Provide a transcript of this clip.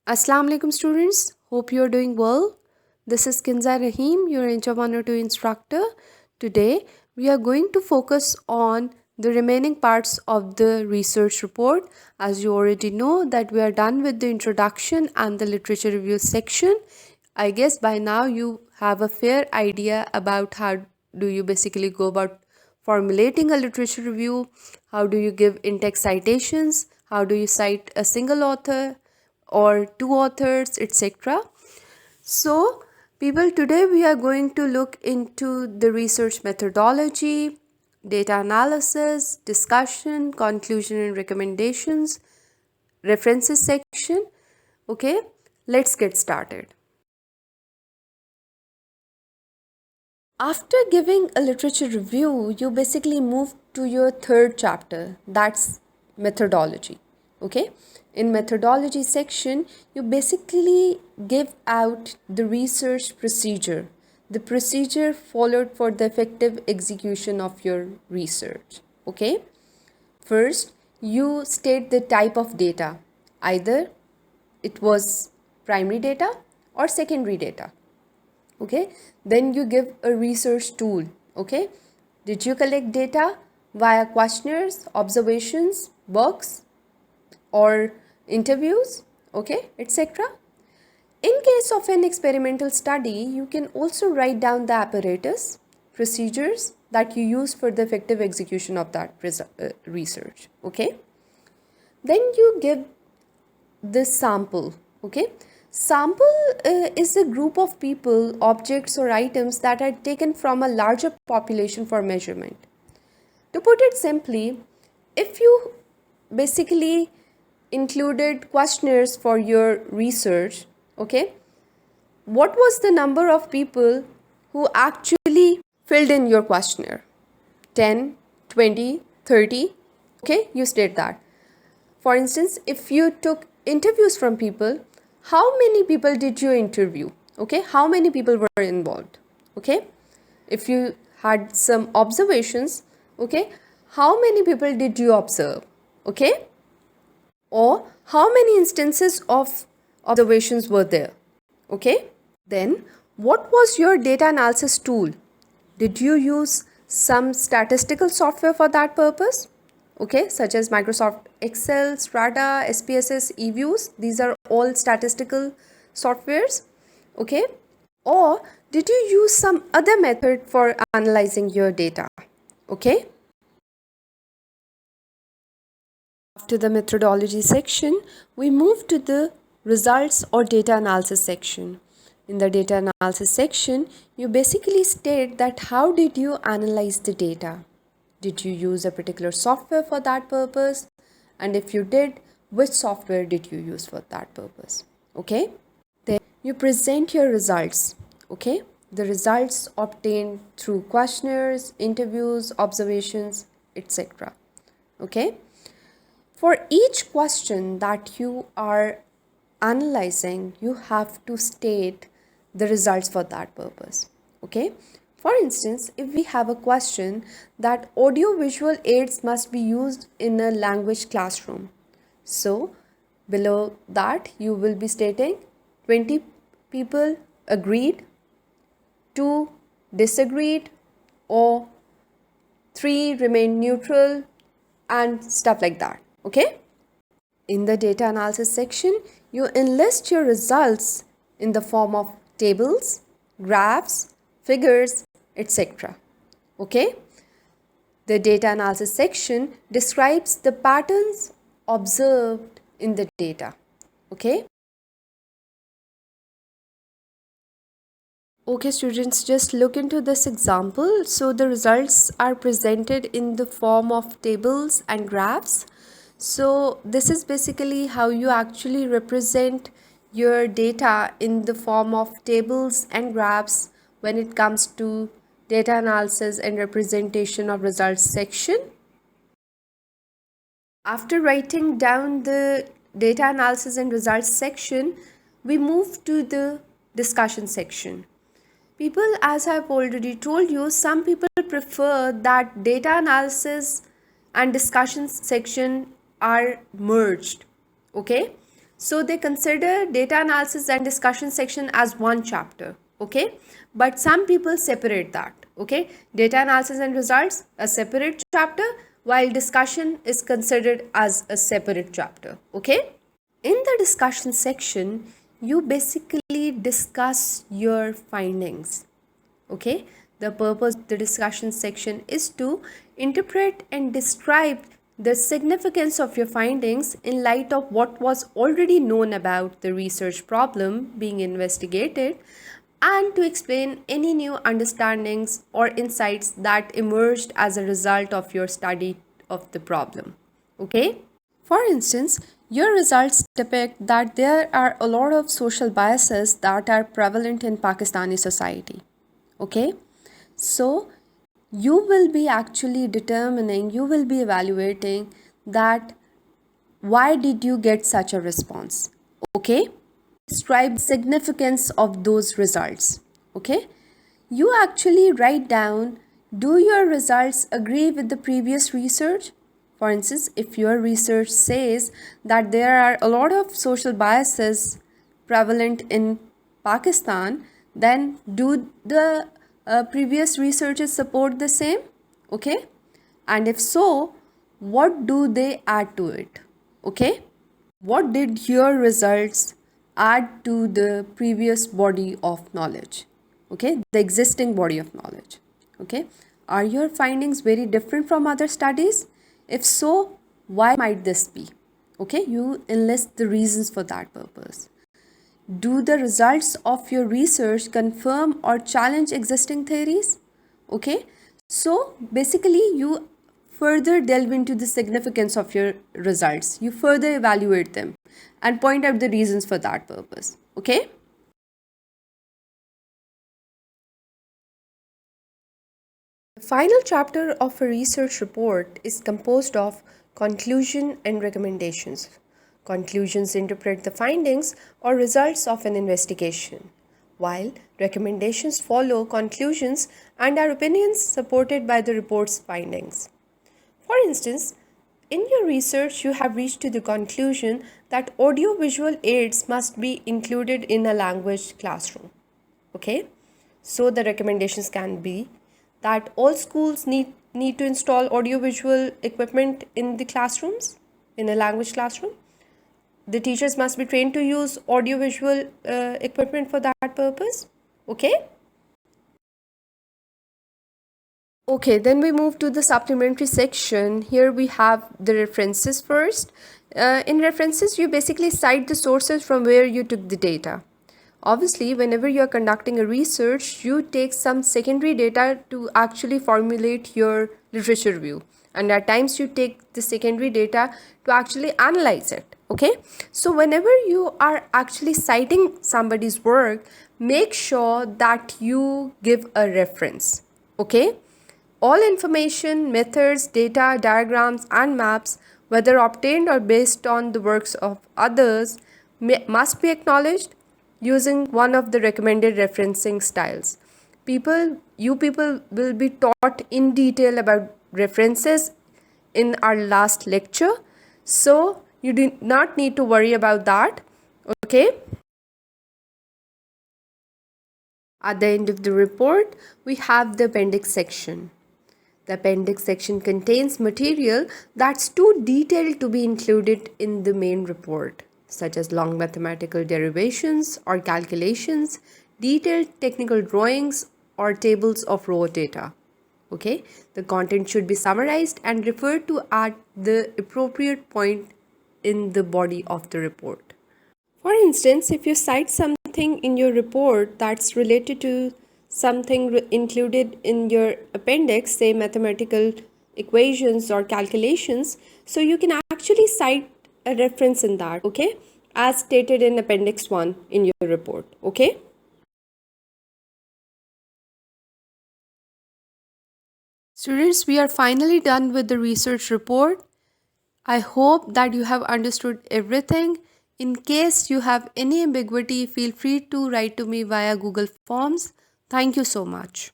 Assalamu alaikum students. Hope you are doing well. This is Kinza Rahim, your Incha 102 instructor. Today we are going to focus on the remaining parts of the research report. As you already know that we are done with the introduction and the literature review section. I guess by now you have a fair idea about how do you basically go about formulating a literature review, how do you give in-text citations, how do you cite a single author or two authors, etc. So, people, today we are going to look into the research methodology, data analysis, discussion, conclusion and recommendations, references section. Okay, let's get started. After giving a literature review, you basically move to your third chapter, that's methodology. Okay, in methodology section, you basically give out the research procedure, the procedure followed for the effective execution of your research. Okay, first you state the type of data, either it was primary data or secondary data. Okay, then you give a research tool. Okay, did you collect data via questionnaires, observations, books, or interviews, okay, etc. In case of an experimental study, you can also write down the apparatus, procedures that you use for the effective execution of that research. Okay, then you give the sample. Okay, sample is a group of people, objects or items that are taken from a larger population for measurement. To put it simply, if you basically included questionnaires for your research, okay, what was the number of people who actually filled in your questionnaire? 10, 20, 30? Okay, you state that. For instance, if you took interviews from people, how many people did you interview? Okay, how many people were involved? Okay, if you had some observations, okay, how many people did you observe? Okay, or how many instances of observations were there? Okay, then what was your data analysis tool? Did you use some statistical software for that purpose? Okay, such as Microsoft Excel, Strata, SPSS, eViews. These are all statistical softwares. Okay, or did you use some other method for analyzing your data? Okay. After the methodology section, we move to the results or data analysis section. In the data analysis section, you basically state that how did you analyze the data? Did you use a particular software for that purpose? And if you did, which software did you use for that purpose? Okay? Then you present your results. Okay? The results obtained through questionnaires, interviews, observations, etc. Okay? For each question that you are analyzing, you have to state the results for that purpose. Okay. For instance, if we have a question that audio-visual aids must be used in a language classroom. So, below that you will be stating 20 people agreed, 2 disagreed, or 3 remained neutral, and stuff like that. Okay. In the data analysis section, you enlist your results in the form of tables, graphs, figures, etc. Okay. The data analysis section describes the patterns observed in the data. Okay. Okay, students, just look into this example. So the results are presented in the form of tables and graphs. So this is basically how you actually represent your data in the form of tables and graphs when it comes to data analysis and representation of results section. After writing down the data analysis and results section, we move to the discussion section. People, as I've already told you, some people prefer that data analysis and discussion section are merged. Okay, So they consider data analysis and discussion section as one chapter, okay? But some people separate that, okay? Data analysis and results, a separate chapter, while discussion is considered as a separate chapter, okay? In the discussion section, you basically discuss your findings, okay? The purpose of the discussion section is to interpret and describe the significance of your findings in light of what was already known about the research problem being investigated, and to explain any new understandings or insights that emerged as a result of your study of the problem, okay? For instance, your results depict that there are a lot of social biases that are prevalent in Pakistani society. Okay? So, you will be actually determining, you will be evaluating that why did you get such a response? Okay? Describe significance of those results. Okay? You actually write down, do your results agree with the previous research? For instance, if your research says that there are a lot of social biases prevalent in Pakistan, then do the previous researchers support the same? Okay? And if so, what do they add to it? Okay? What did your results add to the previous body of knowledge? Okay, the existing body of knowledge. Okay, are your findings very different from other studies? If so, why might this be? Okay, you enlist the reasons for that purpose. Do the results of your research confirm or challenge existing theories? Okay, so basically you further delve into the significance of your results, you further evaluate them and point out the reasons for that purpose. Okay. The final chapter of a research report is composed of conclusion and recommendations. Conclusions interpret the findings or results of an investigation, while recommendations follow conclusions and are opinions supported by the report's findings. For instance, in your research, you have reached to the conclusion that audiovisual aids must be included in a language classroom. Okay, so the recommendations can be that all schools need to install audiovisual equipment in the classrooms, in a language classroom. The teachers must be trained to use audiovisual equipment for that purpose. Okay. Okay, then we move to the supplementary section. Here we have the references first. In references, you basically cite the sources from where you took the data. Obviously, whenever you are conducting a research, you take some secondary data to actually formulate your literature review. And at times you take the secondary data to actually analyze it. Okay. So whenever you are actually citing somebody's work, make sure that you give a reference. Okay. All information, methods, data, diagrams, and maps, whether obtained or based on the works of others, must be acknowledged using one of the recommended referencing styles. You people will be taught in detail about references in our last lecture, so you do not need to worry about that. Okay. At the end of the report, we have the appendix section. The appendix section contains material that's too detailed to be included in the main report, such as long mathematical derivations or calculations, detailed technical drawings, or tables of raw data. Okay, the content should be summarized and referred to at the appropriate point in the body of the report. For instance, if you cite something in your report that's related to something included in your appendix, say mathematical equations or calculations, so you can actually cite a reference in that, okay, as stated in appendix 1 in your report. Okay. Students, we are finally done with the research report. I hope that you have understood everything. In case you have any ambiguity, feel free to write to me via Google Forms. Thank you so much.